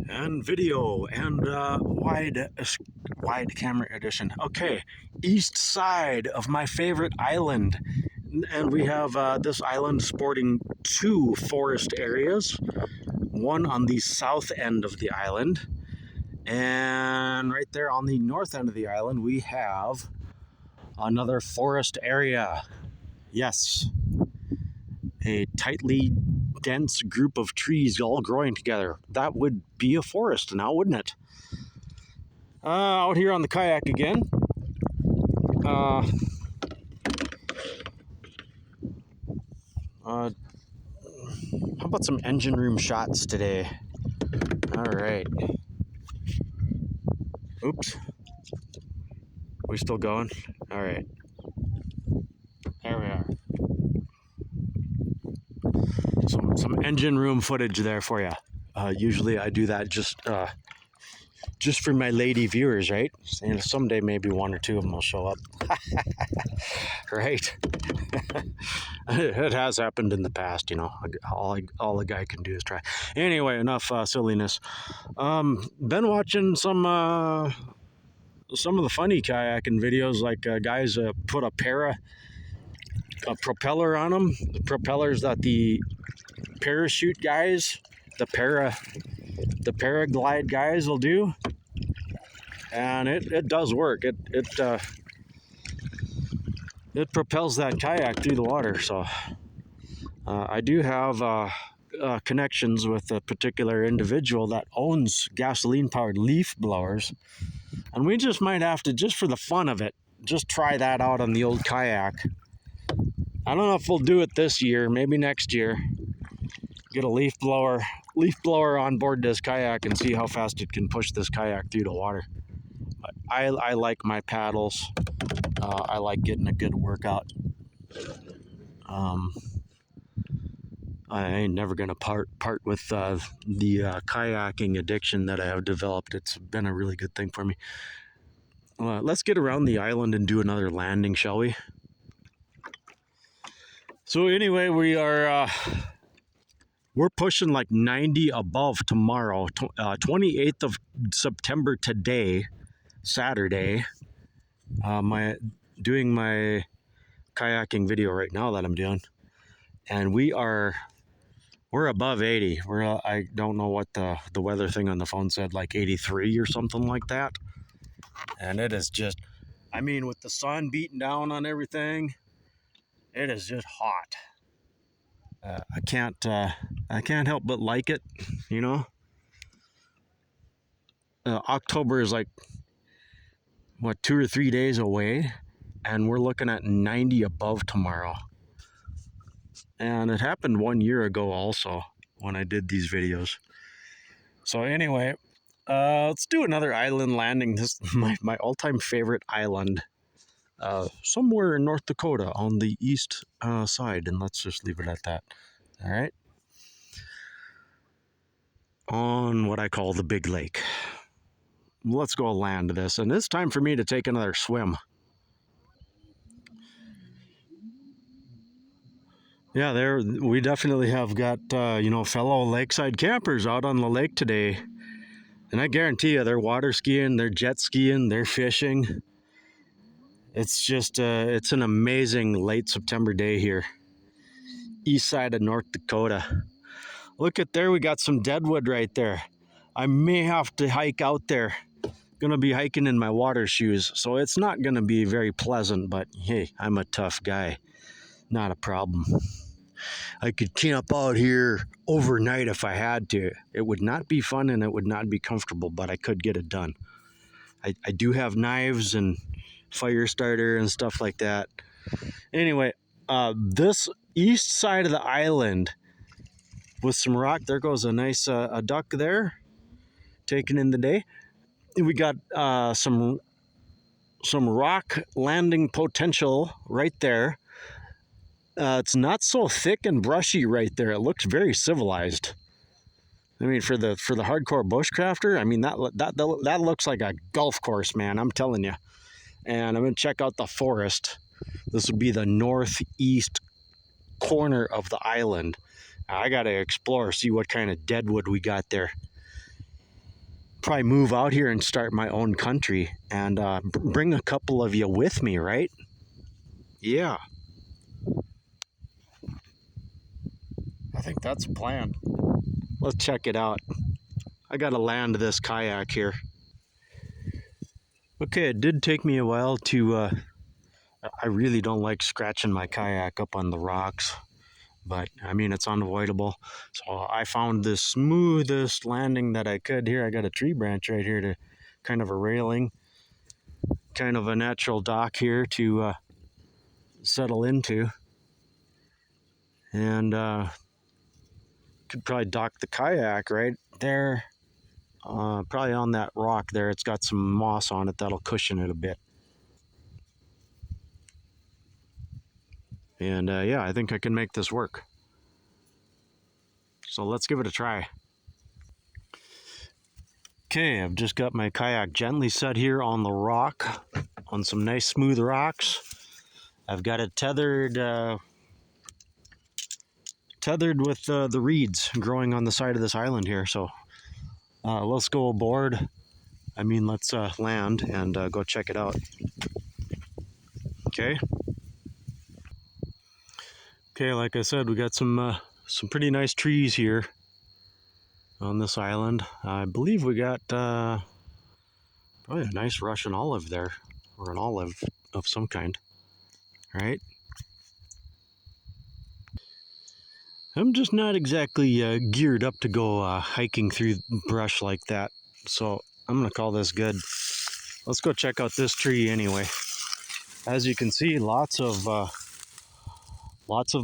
and video and wide camera edition. Okay, east side of my favorite island, and we have this island sporting two forest areas, one on the south end of the island, and right there on the north end of the island we have another forest area. Yes, a tightly dense group of trees all growing together. That would be a forest now, wouldn't it? Out here on the kayak again. How about some engine room shots today? All right. Oops. We still going? All right. There we are. Some engine room footage there for you. Usually I do that just for my lady viewers, right? And someday maybe one or two of them will show up. Right? It has happened in the past, you know. All a guy can do is try. Anyway, enough silliness. Been watching some of the funny kayaking videos, like guys put a propeller on them. The propellers that the parachute guys, the paraglide guys will do, and it does work. It propels that kayak through the water. So I do have connections with a particular individual that owns gasoline-powered leaf blowers, and we just might have to, just for the fun of it, just try that out on the old kayak. I don't know if we'll do it this year, maybe next year. Get a leaf blower on board this kayak and see how fast it can push this kayak through the water. But I like my paddles. I like getting a good workout. I ain't never gonna part with the kayaking addiction that I have developed. It's been a really good thing for me. Let's get around the island and do another landing, shall we? So anyway, we're pushing like 90 above tomorrow, 28th of September today, Saturday. Doing my kayaking video right now that I'm doing, and we're above 80. I don't know what the weather thing on the phone said, like 83 or something like that. And it is just, I mean, with the sun beating down on everything, it is just hot. I can't help but like it, you know. October is like, what, 2 or 3 days away, and we're looking at 90 above tomorrow. And it happened 1 year ago also, when I did these videos. So anyway, let's do another island landing. This is my all-time favorite island, somewhere in North Dakota on the east side, and let's just leave it at that. All right, on what I call the big lake. Let's go land this, and it's time for me to take another swim. Yeah, there we definitely have got fellow lakeside campers out on the lake today, and I guarantee you they're water skiing, they're jet skiing, they're fishing. It's just it's an amazing late September day here, east side of North Dakota. Look at there, we got some deadwood right there. I may have to hike out there. Gonna be hiking in my water shoes, so it's not gonna be very pleasant, but hey, I'm a tough guy. Not a problem. I could camp out here overnight if I had to. It would not be fun and it would not be comfortable, but I could get it done. I do have knives and fire starter and stuff like that. Anyway, this east side of the island with some rock, there goes a nice a duck there, taking in the day. We got some rock landing potential right there. It's not so thick and brushy right there. It looks very civilized. I mean, for the hardcore bushcrafter, I mean that looks like a golf course, man. I'm telling you. And I'm gonna check out the forest. This would be the northeast corner of the island, I gotta explore, see what kind of deadwood we got there. Probably move out here and start my own country and bring a couple of you with me, right? Yeah, I think that's a plan. Let's check it out. I gotta land this kayak here. Okay, it did take me a while to, I really don't like scratching my kayak up on the rocks, but I mean, it's unavoidable. So I found the smoothest landing that I could here. I got a tree branch right here to kind of a railing, kind of a natural dock here to settle into. And could probably dock the kayak right there. Probably on that rock there. It's got some moss on it that'll cushion it a bit. And yeah, I think I can make this work. So let's give it a try. Okay, I've just got my kayak gently set here on the rock, on some nice smooth rocks. I've got it tethered with the reeds growing on the side of this island here. So let's go aboard. I mean, let's land and go check it out. Okay. Okay, like I said, we got some pretty nice trees here on this island. I believe we got probably a nice Russian olive there, or an olive of some kind, right? I'm just not exactly geared up to go hiking through brush like that, so I'm gonna call this good. Let's go check out this tree anyway. As you can see, lots of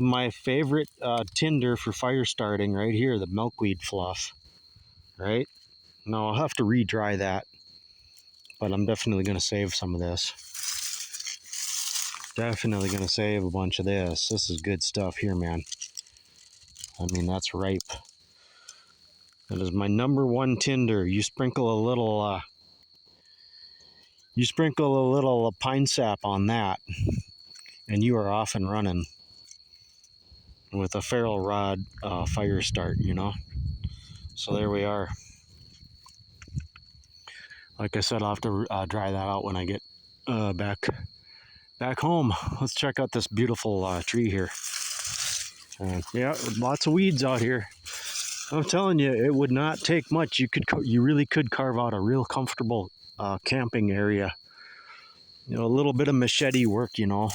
my favorite tinder for fire starting right here, the milkweed fluff, right? Now I'll have to re-dry that, but I'm definitely going to save some of this. Definitely going to save a bunch of this. This is good stuff here, man. I mean, that's ripe. That is my number one tinder. You sprinkle a little pine sap on that, and you are off and running with a ferro rod fire start, you know. So there we are. Like I said, I'll have to dry that out when I get back home. Let's check out this beautiful tree here. Yeah, lots of weeds out here. I'm telling you, it would not take much. You really could carve out a real comfortable camping area. You know, a little bit of machete work, you know.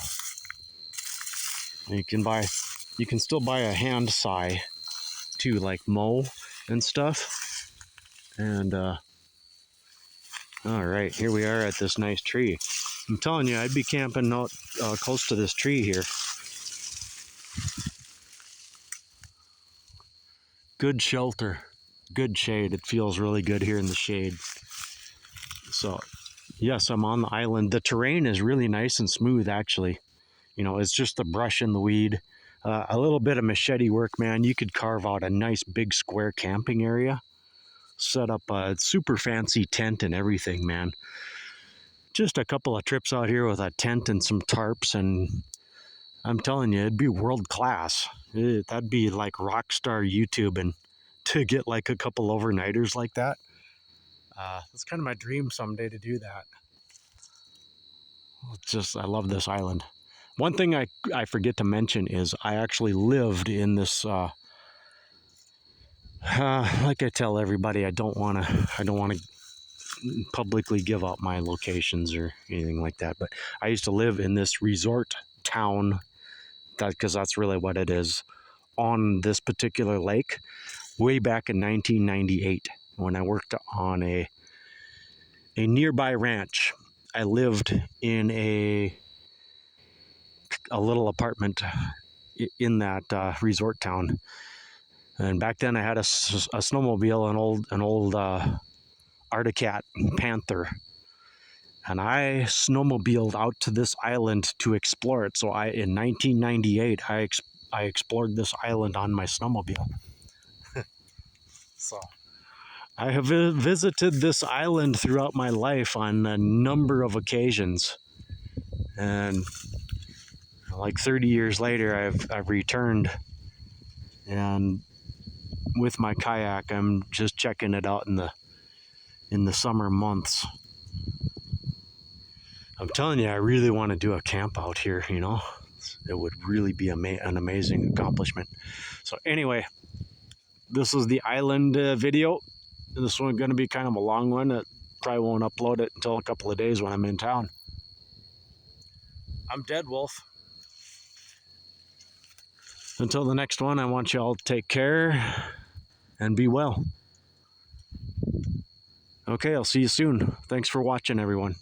You can still buy a hand sigh to like mow and stuff. And all right, here we are at this nice tree. I'm telling you, I'd be camping out close to this tree here. Good shelter, good shade. It feels really good here in the shade. So, yes, I'm on the island. The terrain is really nice and smooth, actually. You know, it's just the brush and the weed. A little bit of machete work, man. You could carve out a nice big square camping area. Set up a super fancy tent and everything, man. Just a couple of trips out here with a tent and some tarps, and I'm telling you, it'd be world class. That'd be like rock star YouTube, and to get like a couple overnighters like that. That's kind of my dream someday to do that. I love this island. One thing I forget to mention is I actually lived in this. Like I tell everybody, I don't want to publicly give out my locations or anything like that. But I used to live in this resort town, because that's really what it is, on this particular lake, way back in 1998 when I worked on a nearby ranch. I lived in a little apartment in that resort town, and back then I had a snowmobile, an old Arctic Panther, and I snowmobiled out to this island to explore it. So in 1998, I explored this island on my snowmobile. So I have visited this island throughout my life on a number of occasions, and like 30 years later, I've returned, and with my kayak, I'm just checking it out in the summer months. I'm telling you, I really want to do a camp out here. It would really be an amazing accomplishment. So anyway, this is the island video. This one's going to be kind of a long one. I probably won't upload it until a couple of days when I'm in town. I'm Dead Wolf. Until the next one, I want you all to take care and be well. Okay, I'll see you soon. Thanks for watching, everyone.